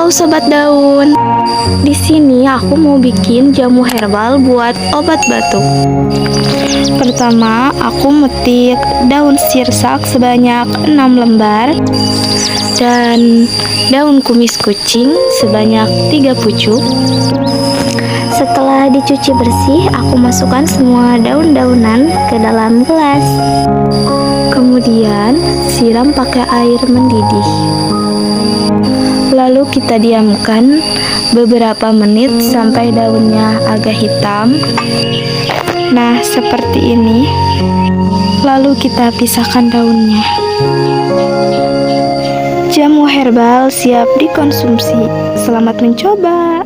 Halo sobat daun. Di sini aku mau bikin jamu herbal buat obat batuk. Pertama, aku metik daun sirsak sebanyak 6 lembar dan daun kumis kucing sebanyak 3 pucuk. Setelah dicuci bersih, aku masukkan semua daun-daunan ke dalam gelas. Kemudian, siram pakai air mendidih. Lalu kita diamkan beberapa menit sampai daunnya agak hitam. Nah, seperti ini. Lalu kita pisahkan daunnya. Jamu herbal siap dikonsumsi. Selamat mencoba.